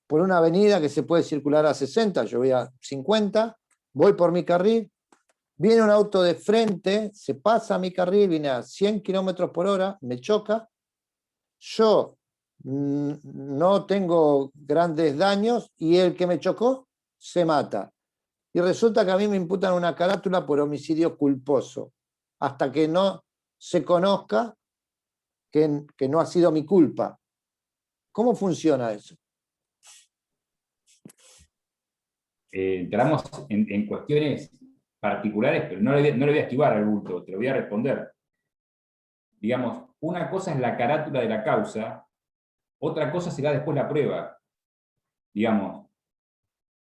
por una avenida que se puede circular a 60, yo voy a 50, voy por mi carril, viene un auto de frente, se pasa a mi carril, viene a 100 kilómetros por hora, me choca, yo no tengo grandes daños y el que me chocó se mata. Y resulta que a mí me imputan una carátula por homicidio culposo, hasta que no se conozca que no ha sido mi culpa. ¿Cómo funciona eso? Entramos en cuestiones particulares, pero no le voy a esquivar al bulto, te lo voy a responder. Digamos, una cosa es la carátula de la causa, otra cosa será después la prueba. Digamos,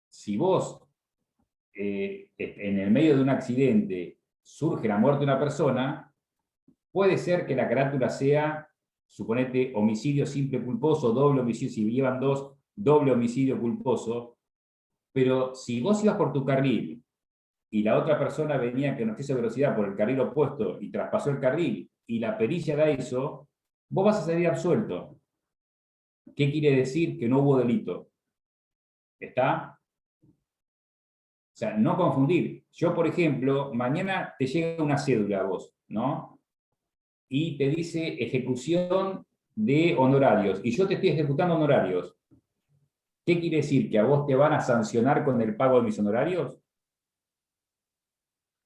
si vos en el medio de un accidente surge la muerte de una persona, puede ser que la carátula sea, suponete, homicidio simple culposo, doble homicidio, si llevan dos, doble homicidio culposo, pero si vos ibas por tu carril y la otra persona venía que no exceso de velocidad por el carril opuesto y traspasó el carril y la pericia da eso, vos vas a salir absuelto. ¿Qué quiere decir? Que no hubo delito. ¿Está? O sea, no confundir. Yo, por ejemplo, mañana te llega una cédula a vos, ¿no? Y te dice ejecución de honorarios, y yo te estoy ejecutando honorarios. ¿Qué quiere decir? ¿Que a vos te van a sancionar con el pago de mis honorarios?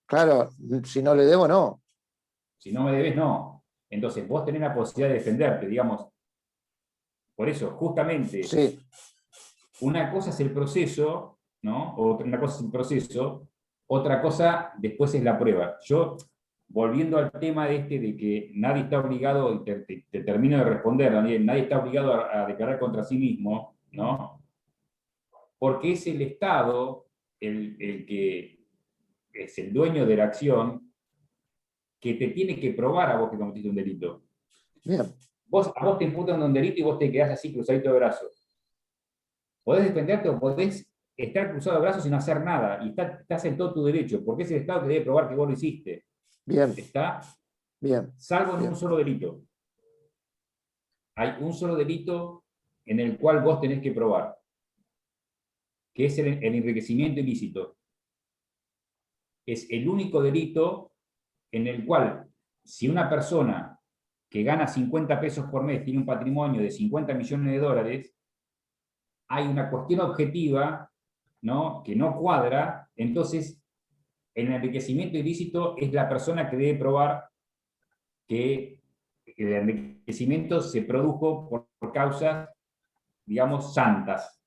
Claro, si no le debo, no. Si no me debes, no. Entonces, vos tenés la posibilidad de defenderte, digamos. Por eso, justamente, Sí. una cosa es el proceso, ¿no? Una cosa es el proceso, otra cosa después es la prueba. Yo, volviendo al tema de que nadie está obligado, y te termino de responder, Daniel, nadie está obligado a declarar contra sí mismo, ¿no? Porque es el Estado el que es el dueño de la acción que te tiene que probar a vos que cometiste un delito. Bien. A vos te imputan un delito y vos te quedás así cruzadito de brazos. Podés defenderte o podés estar cruzado de brazos sin hacer nada y estás en todo tu derecho, porque es el Estado que debe probar que vos lo hiciste. Bien. ¿Está? Bien. Salvo en Bien. un solo delito. Hay un solo delito en el cual vos tenés que probar, que es el enriquecimiento ilícito. Es el único delito en el cual, si una persona que gana 50 pesos por mes tiene un patrimonio de 50 millones de dólares, hay una cuestión objetiva, ¿no?, que no cuadra, entonces el enriquecimiento ilícito es la persona que debe probar que el enriquecimiento se produjo por causas, digamos, santas.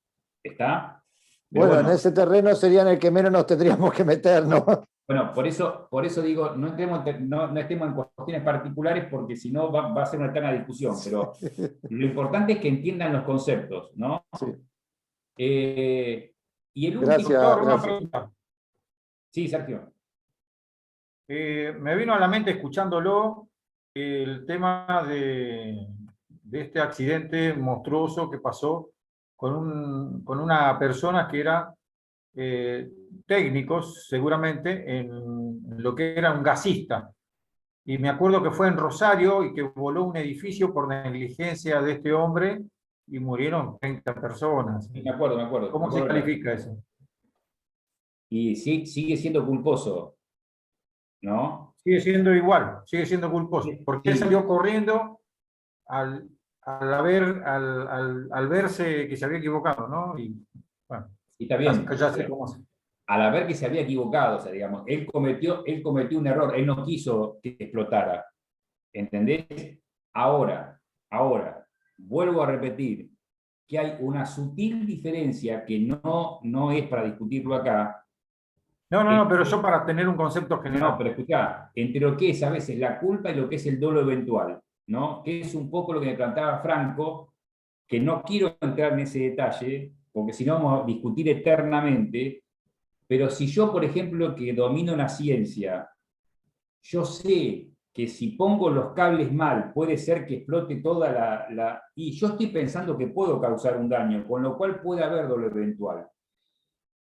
¿Está? Pero Bueno, en bueno, ese terreno sería en el que menos nos tendríamos que meter, ¿no? bueno, por eso digo, no estemos en cuestiones particulares porque si no va a ser una eterna discusión, pero lo importante es que entiendan los conceptos, ¿no? Sí. Y el último... Gracias, Doctor, una gracias. pregunta. Sí, Sergio. Me vino a la mente escuchándolo el tema de este accidente monstruoso que pasó con una persona que era técnicos, seguramente, en lo que era un gasista. Y me acuerdo que fue en Rosario y que voló un edificio por negligencia de este hombre y murieron 30 personas. Sí, me acuerdo. ¿Cómo se califica eso? Y sí, sigue siendo culposo, ¿no? Sigue siendo igual, sigue siendo culposo, porque él Sí. salió corriendo al verse que se había equivocado, ¿no? Y bueno, Y está bien. ya sé cómo se... Al haber que se había equivocado, o sea, digamos, él cometió un error, él no quiso que explotara, ¿entendés? Ahora, vuelvo a repetir que hay una sutil diferencia que no es para discutirlo acá. No, pero yo para tener un concepto general. No, pero escuchá, entre lo que es a veces la culpa y lo que es el dolo eventual, ¿no? Que es un poco lo que me planteaba Franco, que no quiero entrar en ese detalle, porque si no vamos a discutir eternamente, pero si yo, por ejemplo, que domino una ciencia, yo sé que si pongo los cables mal, puede ser que explote toda y yo estoy pensando que puedo causar un daño, con lo cual puede haber dolo eventual.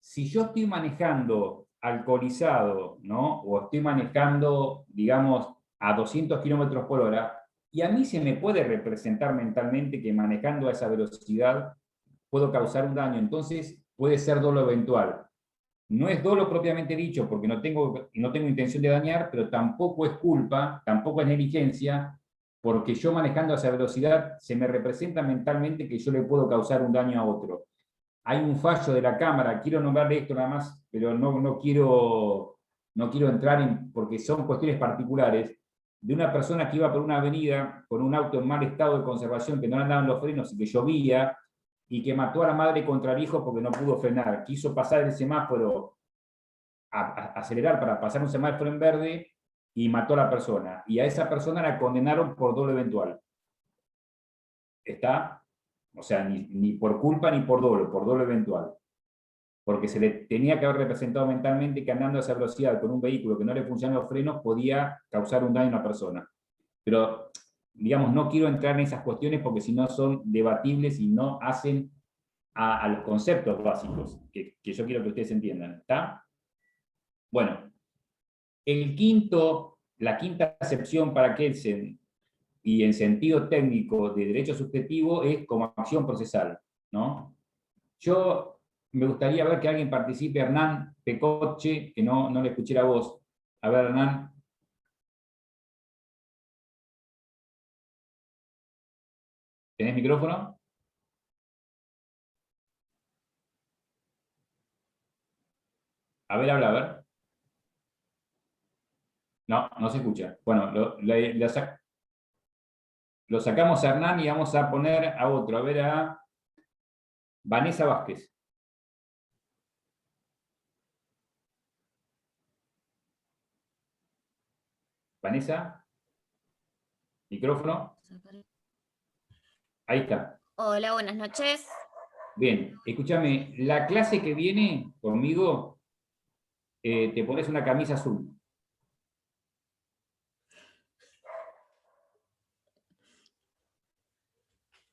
Si yo estoy manejando alcoholizado, ¿no?, o estoy manejando, digamos, a 200 kilómetros por hora, y a mí se me puede representar mentalmente que manejando a esa velocidad puedo causar un daño. Entonces puede ser dolo eventual. No es dolo propiamente dicho, porque no tengo intención de dañar, pero tampoco es culpa, tampoco es negligencia, porque yo manejando a esa velocidad se me representa mentalmente que yo le puedo causar un daño a otro. Hay un fallo de la Cámara, quiero nombrarle esto nada más, pero no quiero entrar en, porque son cuestiones particulares, de una persona que iba por una avenida con un auto en mal estado de conservación, que no le andaban los frenos y que llovía, y que mató a la madre contra el hijo porque no pudo frenar. Quiso pasar el semáforo, acelerar para pasar un semáforo en verde, y mató a la persona. Y a esa persona la condenaron por dolo eventual. ¿Está? O sea, ni por culpa ni por dolo eventual. Porque se le tenía que haber representado mentalmente que andando a esa velocidad con un vehículo que no le funcionan los frenos podía causar un daño a una persona. Pero, digamos, no quiero entrar en esas cuestiones porque si no son debatibles y no hacen a los conceptos básicos que yo quiero que ustedes entiendan. ¿Está? Bueno, la quinta acepción para Kelsen y en sentido técnico de derecho subjetivo es como acción procesal, ¿no? Yo me gustaría ver que alguien participe, Hernán Pecoche, que no le escuché la voz. A ver, Hernán. ¿Tenés micrófono? A ver, habla, a ver. No se escucha. Bueno, lo sacamos a Hernán y vamos a poner a otro. A ver, a Vanessa Vázquez. Vanessa. Micrófono. Ahí está. Hola, buenas noches. Bien, escúchame, la clase que viene conmigo, te pones una camisa azul.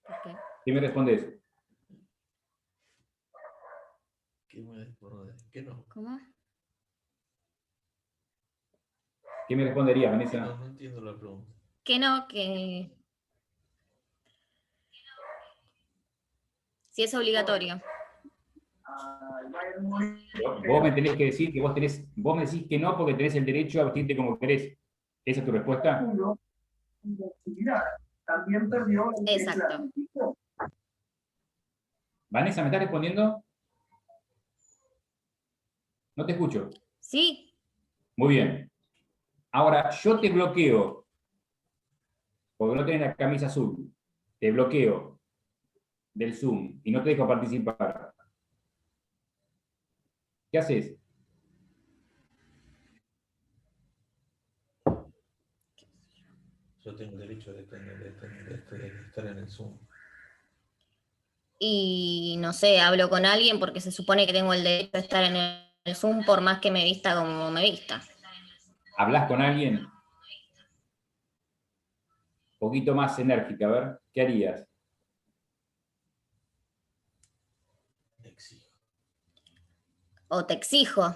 Okay. ¿Qué me respondes? ¿Qué no? ¿Cómo? ¿Qué me responderías, Vanessa? No entiendo la pregunta. Que no, que si es obligatorio. Vos me tenés que decir que vos me decís que no porque tenés el derecho a vestirte como querés. ¿Esa es tu respuesta? Exacto. Vanessa, ¿me estás respondiendo? No te escucho. Sí. Muy bien. Ahora, yo te bloqueo, porque no tenés la camisa azul. Te bloqueo del Zoom y no te dejo participar. ¿Qué haces? Yo tengo el derecho de estar en el Zoom. Y no sé, hablo con alguien porque se supone que tengo el derecho de estar en el Zoom por más que me vista como me vista. ¿Hablas con alguien? Un poquito más enérgica, a ver, ¿qué harías? Exijo. O te exijo.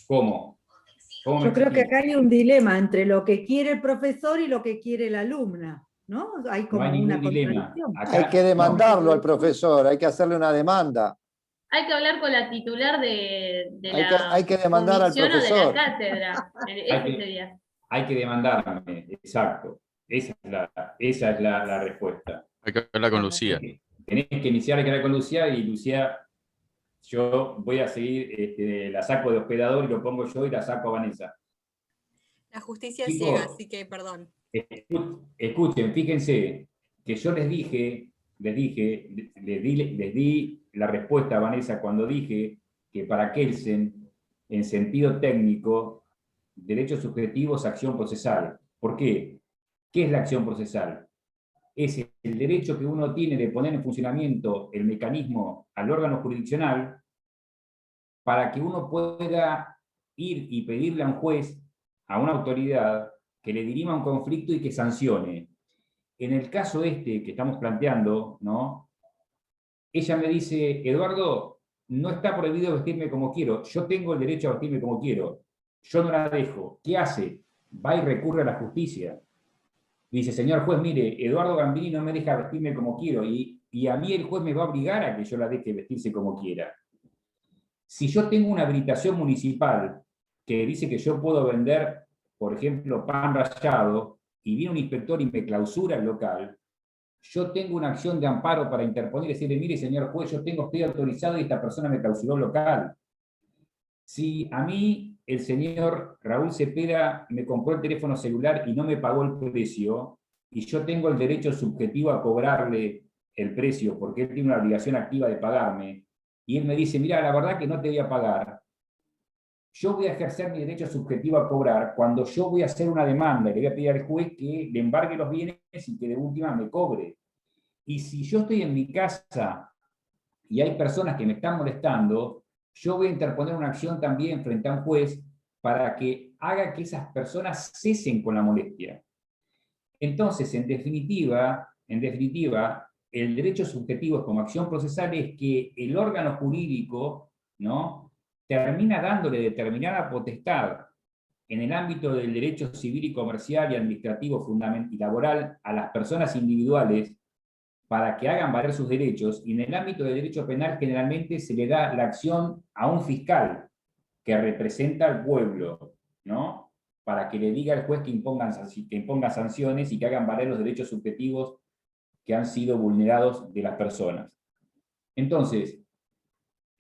¿Cómo? ¿Cómo me Yo creo que exigís? acá hay un dilema entre lo que quiere el profesor y lo que quiere la alumna, ¿no? Hay No como hay una ningún dilema. contradicción. Acá, Hay que demandarlo al profesor, hay que hacerle una demanda. Hay que hablar con la titular de la Hay que demandar al comisión o de profesor. la cátedra. Ese sería. hay que demandarme, exacto. Esa es la respuesta. Hay que hablar con Lucía. Tenés que iniciar a hablar con Lucía y Lucía, yo voy a seguir, la saco de hospedador y lo pongo yo y la saco a Vanessa. La justicia Chicos, es ciega, así que perdón. Escuchen, fíjense que yo les di la respuesta a Vanessa cuando dije que para Kelsen, en sentido técnico, derecho subjetivo es acción procesal. ¿Por qué? ¿Qué es la acción procesal? Es el derecho que uno tiene de poner en funcionamiento el mecanismo al órgano jurisdiccional para que uno pueda ir y pedirle a un juez, a una autoridad, que le dirima un conflicto y que sancione. En el caso que estamos planteando, ¿no? Ella me dice, Eduardo, no está prohibido vestirme como quiero, yo tengo el derecho a vestirme como quiero, yo no la dejo. ¿Qué hace? Va y recurre a la justicia. Dice, señor juez, mire, Eduardo Gambini no me deja vestirme como quiero, y y a mí el juez me va a obligar a que yo la deje vestirse como quiera. Si yo tengo una habilitación municipal que dice que yo puedo vender, por ejemplo, pan rallado, y viene un inspector y me clausura el local, yo tengo una acción de amparo para interponer y decirle, mire, señor juez, estoy autorizado y esta persona me clausuró el local. Si a mí el señor Raúl Cepeda me compró el teléfono celular y no me pagó el precio, y yo tengo el derecho subjetivo a cobrarle el precio, porque él tiene una obligación activa de pagarme, y él me dice, mira, la verdad que no te voy a pagar, yo voy a ejercer mi derecho subjetivo a cobrar cuando yo voy a hacer una demanda y le voy a pedir al juez que le embargue los bienes y que de última me cobre. Y si yo estoy en mi casa y hay personas que me están molestando, yo voy a interponer una acción también frente a un juez para que haga que esas personas cesen con la molestia. Entonces, en definitiva, el derecho subjetivo como acción procesal es que el órgano jurídico, ¿no?, termina dándole determinada potestad en el ámbito del derecho civil y comercial y administrativo y laboral a las personas individuales para que hagan valer sus derechos, y en el ámbito del derecho penal generalmente se le da la acción a un fiscal que representa al pueblo, ¿no?, para que le diga al juez que imponga sanciones y que hagan valer los derechos subjetivos que han sido vulnerados de las personas. Entonces,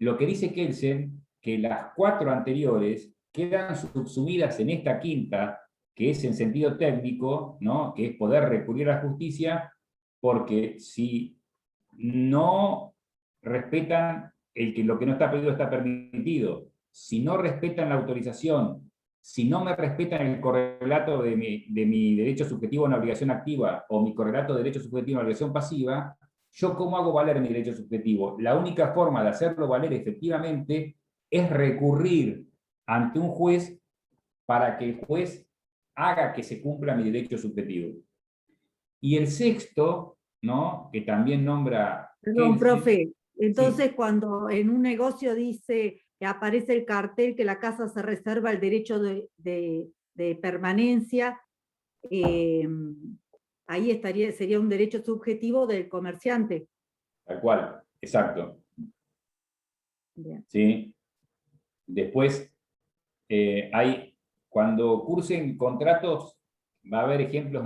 lo que dice Kelsen, que las 4 anteriores quedan subsumidas en esta quinta, que es en sentido técnico, ¿no?, que es poder recurrir a la justicia, porque si no respetan lo que no está pedido está permitido, si no respetan la autorización, si no me respetan el correlato de mi derecho subjetivo a una obligación activa o mi correlato de derecho subjetivo a una obligación pasiva, ¿yo cómo hago valer mi derecho subjetivo? La única forma de hacerlo valer efectivamente es recurrir ante un juez para que el juez haga que se cumpla mi derecho subjetivo. Y el sexto, ¿no?, que también nombra... Perdón, Kelsen, profe. Entonces, sí, cuando en un negocio dice que aparece el cartel que la casa se reserva el derecho de permanencia, ahí sería un derecho subjetivo del comerciante. tal cual, exacto. Bien. ¿Sí? Después, cuando cursen contratos, va a haber ejemplos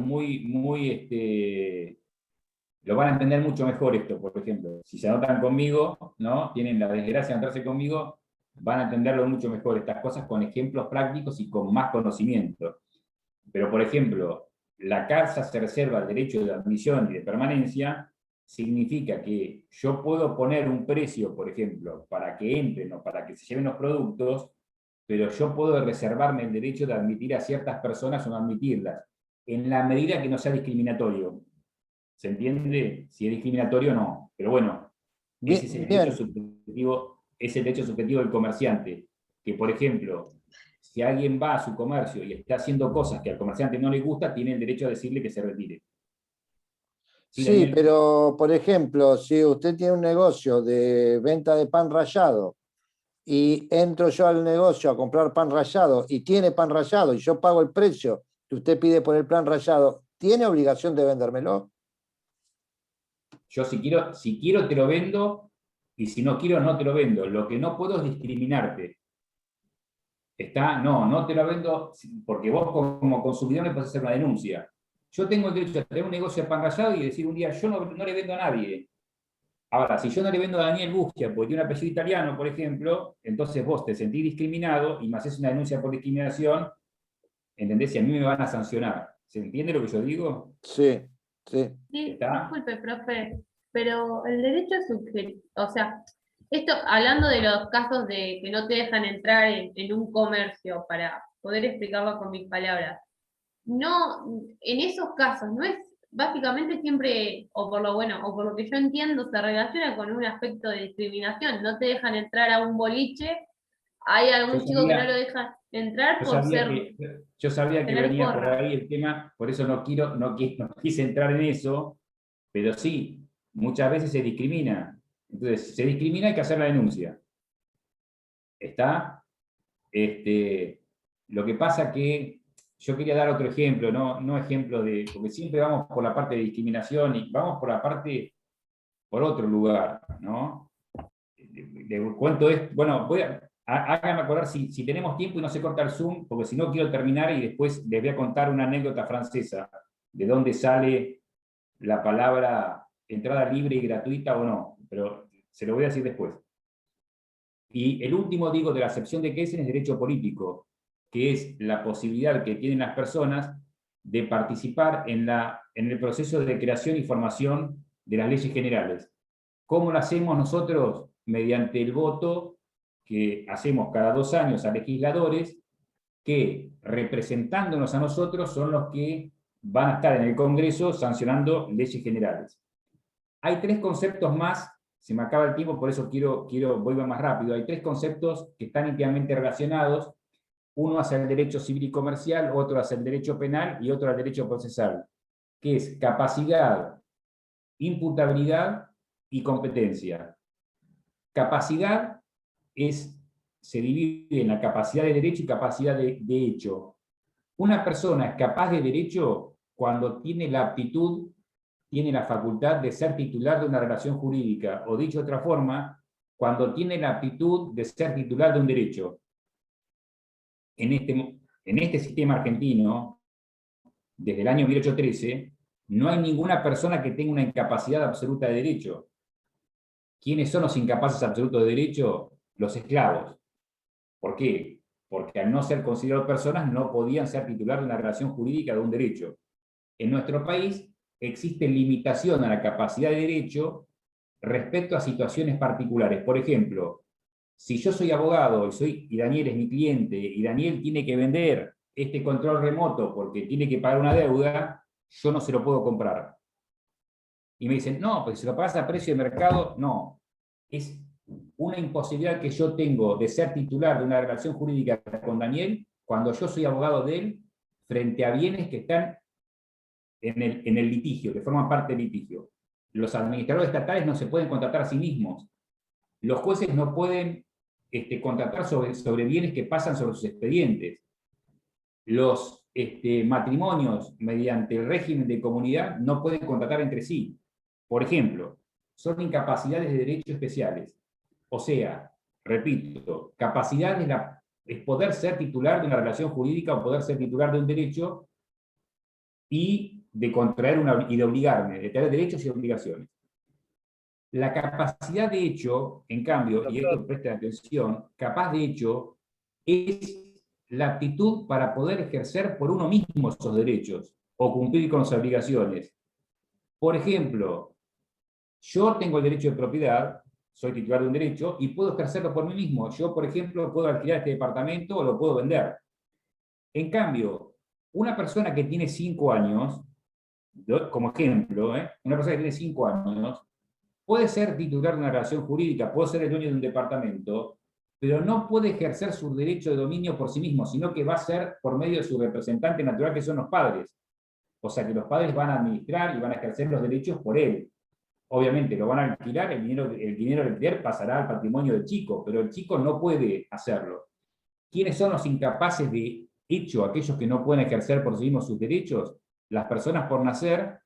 lo van a entender mucho mejor esto, por ejemplo. Si se anotan conmigo, ¿no?, tienen la desgracia de anotarse conmigo, van a entenderlo mucho mejor estas cosas con ejemplos prácticos y con más conocimiento. Pero, por ejemplo, la casa se reserva el derecho de admisión y de permanencia, significa que yo puedo poner un precio, por ejemplo, para que entren o para que se lleven los productos, pero yo puedo reservarme el derecho de admitir a ciertas personas o no admitirlas, en la medida que no sea discriminatorio. ¿Se entiende? Si es discriminatorio o no. Pero bueno, ese es el derecho subjetivo, es el derecho subjetivo del comerciante. Que, por ejemplo, si alguien va a su comercio y está haciendo cosas que al comerciante no le gusta, tiene el derecho a decirle que se retire. Sí, pero, por ejemplo, si usted tiene un negocio de venta de pan rallado y entro yo al negocio a comprar pan rallado y tiene pan rallado y yo pago el precio que usted pide por el pan rallado, ¿tiene obligación de vendérmelo? Yo si quiero te lo vendo, y si no quiero no te lo vendo. Lo que no puedo es discriminarte. No te lo vendo porque vos como consumidor me podés hacer una denuncia. Yo tengo el derecho a tener un negocio de pan rallado y decir un día, yo no le vendo a nadie. Ahora, si yo no le vendo a Daniel Bustia porque tiene un apellido italiano, por ejemplo, entonces vos te sentís discriminado y me haces una denuncia por discriminación, ¿entendés? Y a mí me van a sancionar. ¿Se entiende lo que yo digo? Sí, sí. Sí, ¿Está? disculpe, profe, pero el derecho subjetivo, o sea, esto hablando de los casos de que no te dejan entrar en un comercio, para poder explicarlo con mis palabras, no, en esos casos no es, básicamente siempre, o por lo que yo entiendo, se relaciona con un aspecto de discriminación. No te dejan entrar a un boliche, hay algún chico que no lo deja entrar por Yo sabía que tener venía por porra. ahí el tema, por eso no quise entrar en eso, pero sí, muchas veces se discrimina. Entonces, se discrimina, hay que hacer la denuncia. ¿Está? Lo que pasa que yo quería dar otro ejemplo, no ejemplo porque siempre vamos por la parte de discriminación y vamos por la parte por otro lugar, ¿no? Le cuento esto, bueno, háganme acordar si tenemos tiempo y no se corta el Zoom, porque si no quiero terminar y después les voy a contar una anécdota francesa, de dónde sale la palabra entrada libre y gratuita o no, pero se lo voy a decir después. Y el último, digo, de la acepción de Kelsen es derecho político, que es la posibilidad que tienen las personas de participar en el proceso de creación y formación de las leyes generales. ¿Cómo lo hacemos nosotros? Mediante el voto que hacemos cada 2 años a legisladores que, representándonos a nosotros, son los que van a estar en el Congreso sancionando leyes generales. Hay 3 conceptos más, se me acaba el tiempo, por eso voy más rápido. Hay 3 conceptos que están íntimamente relacionados. Uno hacia el derecho civil y comercial, otro hacia el derecho penal y otro al derecho procesal, que es capacidad, imputabilidad y competencia. Capacidad se divide en la capacidad de derecho y capacidad de hecho. Una persona es capaz de derecho cuando tiene la aptitud, tiene la facultad de ser titular de una relación jurídica, o dicho de otra forma, cuando tiene la aptitud de ser titular de un derecho. En este sistema argentino, desde el año 1813, no hay ninguna persona que tenga una incapacidad absoluta de derecho. ¿Quiénes son los incapaces absolutos de derecho? Los esclavos. ¿Por qué? Porque al no ser considerados personas no podían ser titular de una relación jurídica de un derecho. En nuestro país existe limitación a la capacidad de derecho respecto a situaciones particulares. Por ejemplo, si yo soy abogado y Daniel es mi cliente y Daniel tiene que vender este control remoto porque tiene que pagar una deuda, yo no se lo puedo comprar. Y me dicen, no, pues si lo pagas a precio de mercado, no. Es una imposibilidad que yo tengo de ser titular de una relación jurídica con Daniel cuando yo soy abogado de él frente a bienes que están en el litigio, que forman parte del litigio. Los administradores estatales no se pueden contratar a sí mismos. Los jueces no pueden contratar sobre bienes que pasan sobre sus expedientes. Los matrimonios, mediante el régimen de comunidad, no pueden contratar entre sí. Por ejemplo, son incapacidades de derecho especiales. O sea, repito, capacidad es poder ser titular de una relación jurídica o poder ser titular de un derecho y de contraer y de obligarme, de tener derechos y obligaciones. La capacidad de hecho, en cambio, y esto presten atención, capaz de hecho es la aptitud para poder ejercer por uno mismo esos derechos o cumplir con sus obligaciones. Por ejemplo, yo tengo el derecho de propiedad, soy titular de un derecho y puedo ejercerlo por mí mismo. Yo, por ejemplo, puedo alquilar este departamento o lo puedo vender. En cambio, una persona que tiene 5 años, como ejemplo, una persona que tiene 5 años, puede ser titular de una relación jurídica, puede ser el dueño de un departamento, pero no puede ejercer su derecho de dominio por sí mismo, sino que va a ser por medio de su representante natural, que son los padres. O sea que los padres van a administrar y van a ejercer los derechos por él. Obviamente lo van a alquilar, el dinero del alquiler pasará al patrimonio del chico, pero el chico no puede hacerlo. ¿Quiénes son los incapaces de hecho, aquellos que no pueden ejercer por sí mismos sus derechos? Las personas por nacer,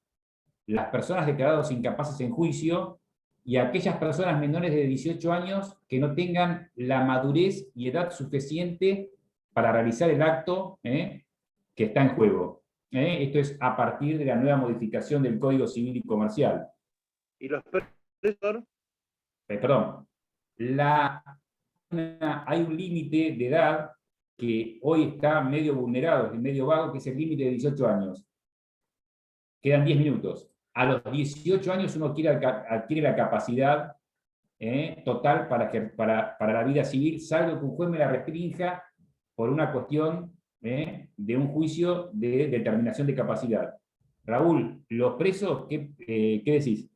las personas declaradas incapaces en juicio, y aquellas personas menores de 18 años que no tengan la madurez y edad suficiente para realizar el acto que está en juego. Esto es a partir de la nueva modificación del Código Civil y Comercial. ¿Y los profesores? Perdón. Hay un límite de edad que hoy está medio vulnerado, medio vago, que es el límite de 18 años. Quedan 10 minutos. A los 18 años uno adquiere la capacidad total para la vida civil, salvo que un juez me la restrinja por una cuestión de un juicio de determinación de capacidad. Raúl, los presos, ¿qué decís?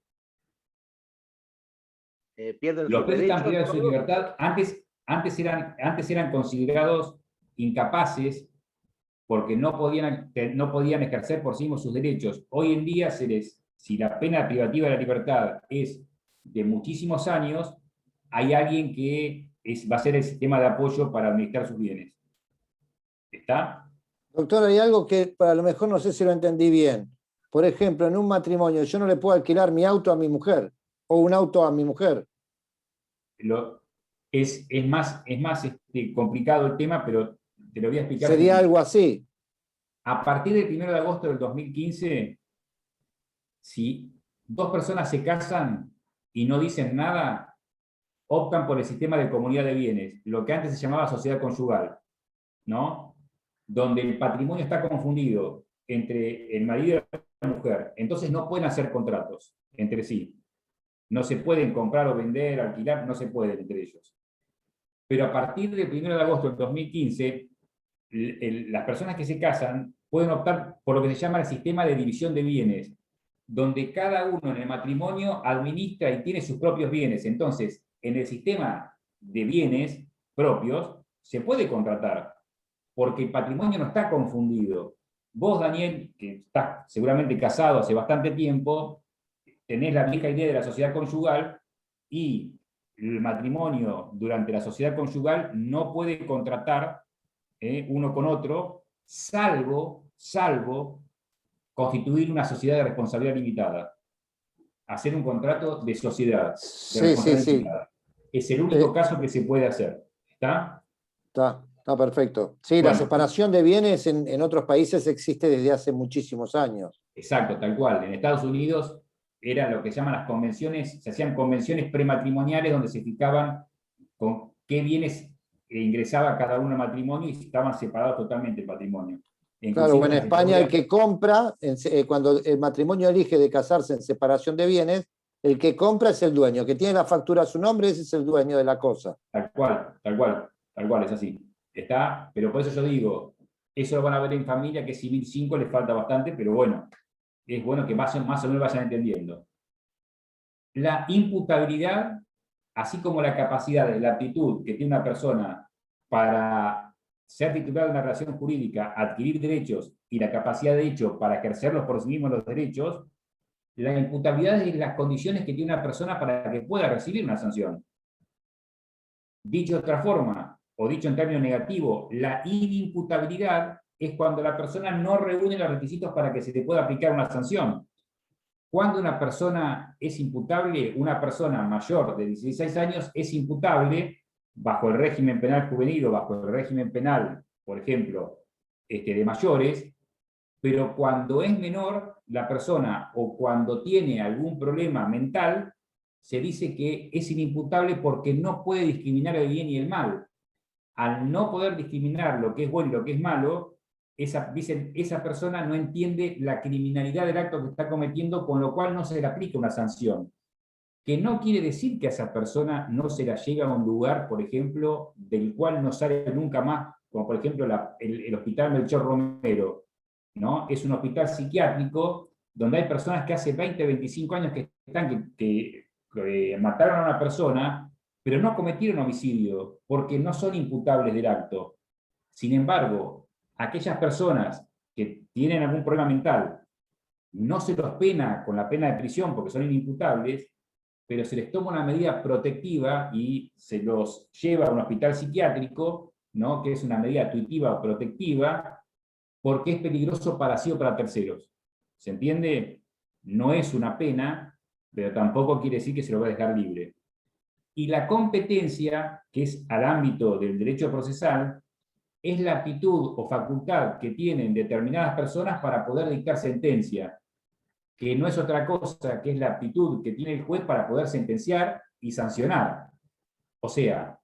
Pierden Los sus presos están privados de su derechos. libertad. Antes eran considerados incapaces porque no podían ejercer por sí mismos sus derechos. Hoy en día, si la pena privativa de la libertad es de muchísimos años, hay alguien que va a ser el sistema de apoyo para administrar sus bienes. ¿Está? Doctor, hay algo que para lo mejor no sé si lo entendí bien. Por ejemplo, en un matrimonio yo no le puedo alquilar mi auto a mi mujer, o un auto a mi mujer. Es más complicado el tema, pero te lo voy a explicar. Sería algo así. A partir del 1 de agosto del 2015, si dos personas se casan y no dicen nada, optan por el sistema de comunidad de bienes, lo que antes se llamaba sociedad conyugal, ¿no? Donde el patrimonio está confundido entre el marido y la mujer. Entonces no pueden hacer contratos entre sí. No se pueden comprar o vender, alquilar, no se pueden entre ellos. Pero a partir del 1 de agosto del 2015, las personas que se casan pueden optar por lo que se llama el sistema de división de bienes, donde cada uno en el matrimonio administra y tiene sus propios bienes. Entonces, en el sistema de bienes propios se puede contratar, porque el patrimonio no está confundido. Vos, Daniel, que estás seguramente casado hace bastante tiempo, tenés la vieja idea de la sociedad conyugal, y el matrimonio durante la sociedad conyugal no puede contratar uno con otro, salvo constituir una sociedad de responsabilidad limitada. Hacer un contrato de sociedad. De Sí. limitada. Es el único caso que se puede hacer. ¿Está? Está perfecto. Sí, Bueno. la separación de bienes en otros países existe desde hace muchísimos años. Exacto, tal cual. En Estados Unidos era lo que se llaman las convenciones, se hacían convenciones prematrimoniales donde se fijaban con qué bienes ingresaba cada uno al matrimonio y estaban separados totalmente el patrimonio. Claro, o en la España el categoría- que compra, cuando el matrimonio elige de casarse en separación de bienes, el que compra es el dueño, que tiene la factura a su nombre, ese es el dueño de la cosa. Tal cual, es así. Está, pero por eso yo digo, eso lo van a ver en familia, que Civil 5 les falta bastante, pero bueno, es bueno que más o menos vayan entendiendo. La imputabilidad, así como la capacidad, la aptitud que tiene una persona para ser titular de una relación jurídica, adquirir derechos y la capacidad de hecho para ejercerlos por sí mismos los derechos, la imputabilidad es las condiciones que tiene una persona para que pueda recibir una sanción. Dicho de otra forma, o dicho en términos negativos, la inimputabilidad es cuando la persona no reúne los requisitos para que se le pueda aplicar una sanción. Cuando una persona es imputable, una persona mayor de 16 años es imputable bajo el régimen penal juvenil o bajo el régimen penal, por ejemplo, de mayores, pero cuando es menor la persona o cuando tiene algún problema mental, se dice que es inimputable porque no puede discriminar el bien y el mal. Al no poder discriminar lo que es bueno y lo que es malo, dicen, esa persona no entiende la criminalidad del acto que está cometiendo, con lo cual no se le aplica una sanción. Que no quiere decir que a esa persona no se la llega a un lugar, por ejemplo, del cual no sale nunca más, como por ejemplo el Hospital Melchor Romero, ¿no? Es un hospital psiquiátrico donde hay personas que hace 20, 25 años que están, que mataron a una persona, pero no cometieron homicidio, porque no son imputables del acto. Sin embargo, aquellas personas que tienen algún problema mental, no se los pena con la pena de prisión porque son inimputables, pero se les toma una medida protectiva y se los lleva a un hospital psiquiátrico, ¿no? Que es una medida tuitiva o protectiva, porque es peligroso para sí o para terceros. ¿Se entiende? No es una pena, pero tampoco quiere decir que se lo va a dejar libre. Y la competencia, que es al ámbito del derecho procesal, es la aptitud o facultad que tienen determinadas personas para poder dictar sentencia, que no es otra cosa que es la aptitud que tiene el juez para poder sentenciar y sancionar. O sea,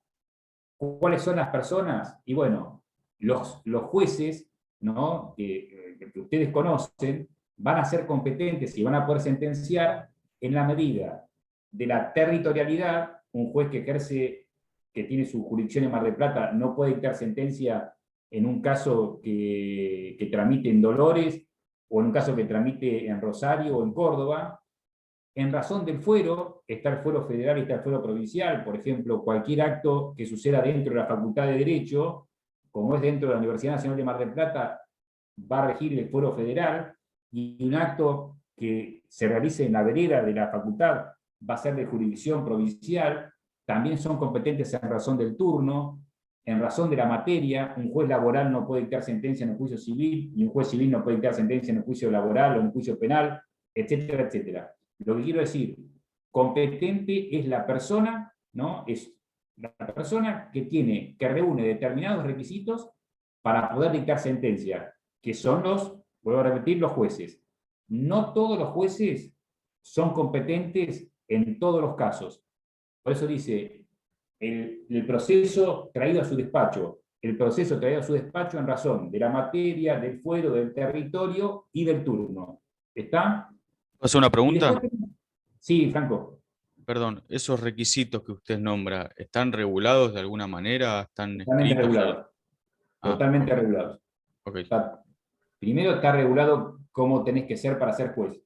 ¿cuáles son las personas? Y bueno, los jueces, ¿no? que ustedes conocen, van a ser competentes y van a poder sentenciar en la medida de la territorialidad. Un juez que ejerce, que tiene su jurisdicción en Mar del Plata, no puede dictar sentencia en un caso que tramite en Dolores, o en un caso que tramite en Rosario o en Córdoba. En razón del fuero, está el fuero federal y está el fuero provincial. Por ejemplo, cualquier acto que suceda dentro de la Facultad de Derecho, como es dentro de la Universidad Nacional de Mar del Plata, va a regir el fuero federal, y un acto que se realice en la vereda de la facultad va a ser de jurisdicción provincial. También son competentes en razón del turno, en razón de la materia. Un juez laboral no puede dictar sentencia en un juicio civil, y un juez civil no puede dictar sentencia en un juicio laboral o en un juicio penal, etcétera, etcétera. Lo que quiero decir, Competente es la persona, ¿no? Es la persona que reúne determinados requisitos para poder dictar sentencia, que son vuelvo a repetir, los jueces. No todos los jueces son competentes en todos los casos. Por eso dice, el proceso traído a su despacho, en razón de la materia, del fuero, del territorio y del turno. ¿Está? ¿Puedo hacer una pregunta? Sí, Franco. Perdón, ¿esos requisitos que usted nombra están regulados de alguna manera? ¿Están Totalmente escritos? regulados. Ah, Totalmente ok. regulados. Ok. Primero está regulado cómo tenés que ser para ser juez,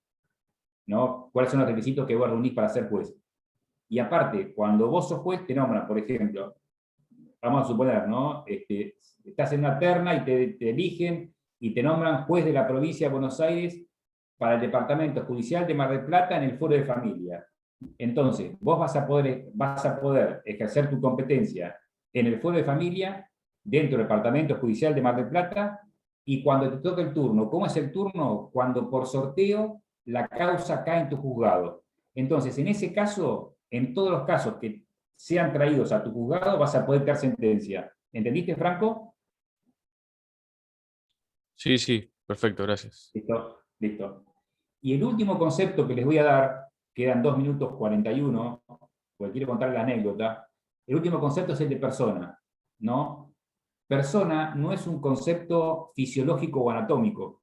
¿no? ¿Cuáles son los requisitos que vos reunís para ser juez? Y aparte, cuando vos sos juez, te nombran, por ejemplo, vamos a suponer, ¿no? Estás en una terna y te eligen y te nombran juez de la provincia de Buenos Aires para el Departamento Judicial de Mar del Plata en el Foro de Familia. Entonces, vos vas a poder ejercer tu competencia en el Foro de Familia, dentro del Departamento Judicial de Mar del Plata, y cuando te toque el turno. ¿Cómo es el turno? Cuando por sorteo la causa cae en tu juzgado. Entonces, en ese caso, en todos los casos que sean traídos a tu juzgado, vas a poder dar sentencia. ¿Entendiste, Franco? Sí, sí, perfecto, gracias. Listo, listo. Y el último concepto que les voy a dar, quedan 2 minutos 41, porque quiero contar la anécdota. El último concepto es el de persona, ¿no? Persona no es un concepto fisiológico o anatómico,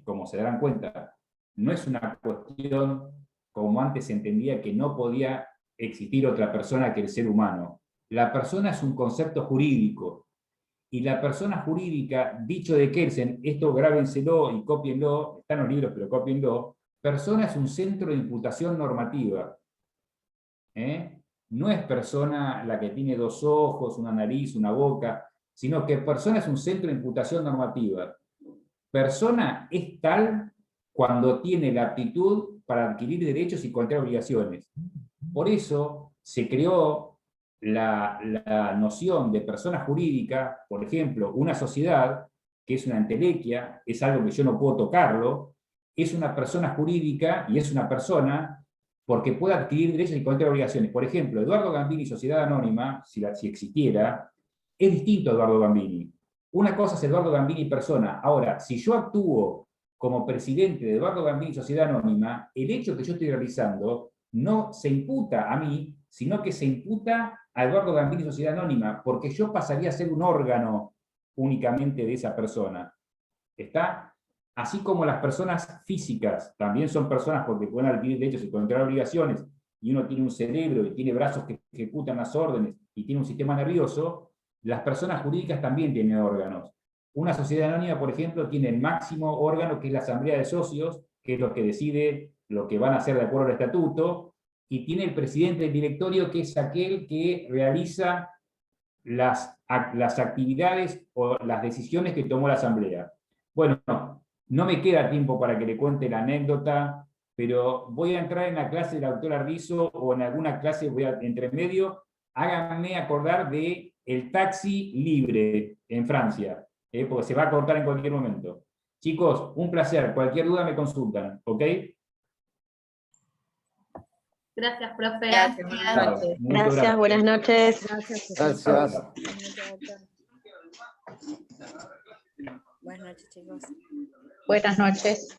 como se darán cuenta. No es una cuestión, como antes se entendía, que no podía existir otra persona que el ser humano. La persona es un concepto jurídico. Y la persona jurídica, dicho de Kelsen, esto grábenselo y cópienlo, está en los libros, pero cópienlo, persona es un centro de imputación normativa. No es persona la que tiene 2 ojos, una nariz, una boca, sino que persona es un centro de imputación normativa. Persona es tal cuando tiene la aptitud para adquirir derechos y contraer obligaciones. Por eso se creó la noción de persona jurídica. Por ejemplo, una sociedad, que es una entelequia, es algo que yo no puedo tocarlo, es una persona jurídica y es una persona porque puede adquirir derechos y contraer obligaciones. Por ejemplo, Eduardo Gambini, Sociedad Anónima, si existiera, es distinto a Eduardo Gambini. Una cosa es Eduardo Gambini persona. Ahora, si yo actúo como presidente de Eduardo Gambini Sociedad Anónima, el hecho que yo estoy realizando no se imputa a mí, sino que se imputa a Eduardo Gambini Sociedad Anónima, porque yo pasaría a ser un órgano únicamente de esa persona. ¿Está? Así como las personas físicas también son personas porque pueden adquirir derechos y contraer obligaciones, y uno tiene un cerebro y tiene brazos que ejecutan las órdenes y tiene un sistema nervioso, las personas jurídicas también tienen órganos. Una sociedad anónima, por ejemplo, tiene el máximo órgano, que es la asamblea de socios, que es lo que decide lo que van a hacer de acuerdo al estatuto, y tiene el presidente del directorio, que es aquel que realiza las actividades o las decisiones que tomó la asamblea. Bueno, no me queda tiempo para que le cuente la anécdota, pero voy a entrar en la clase de la doctora Arvizo o en alguna clase entre medio. Háganme acordar de el taxi libre en Francia, porque se va a cortar en cualquier momento. Chicos, un placer. Cualquier duda me consultan, ¿ok? Gracias, profe. Gracias, buenas noches. Gracias. Buenas noches, chicos. Buenas noches.